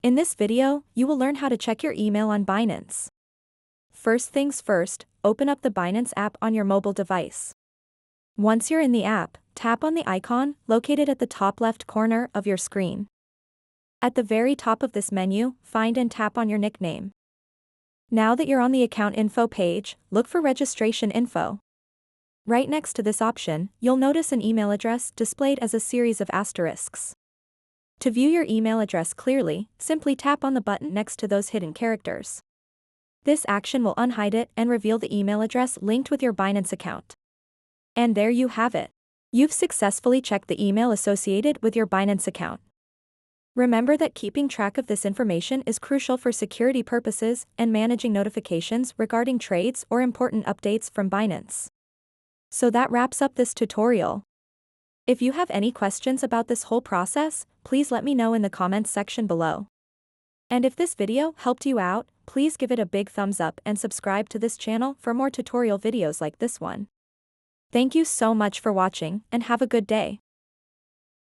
In this video, you will learn how to check your email on Binance. First things first, open up the Binance app on your mobile device. Once you're in the app, tap on the icon located at the top left corner of your screen. At the very top of this menu, find and tap on your nickname. Now that you're on the account info page, look for registration info. Right next to this option, you'll notice an email address displayed as a series of asterisks. To view your email address clearly, simply tap on the button next to those hidden characters. This action will unhide it and reveal the email address linked with your Binance account. And there you have it. You've successfully checked the email associated with your Binance account. Remember that keeping track of this information is crucial for security purposes and managing notifications regarding trades or important updates from Binance. So that wraps up this tutorial. If you have any questions about this whole process, please let me know in the comments section below. And if this video helped you out, please give it a big thumbs up and subscribe to this channel for more tutorial videos like this one. Thank you so much for watching and have a good day.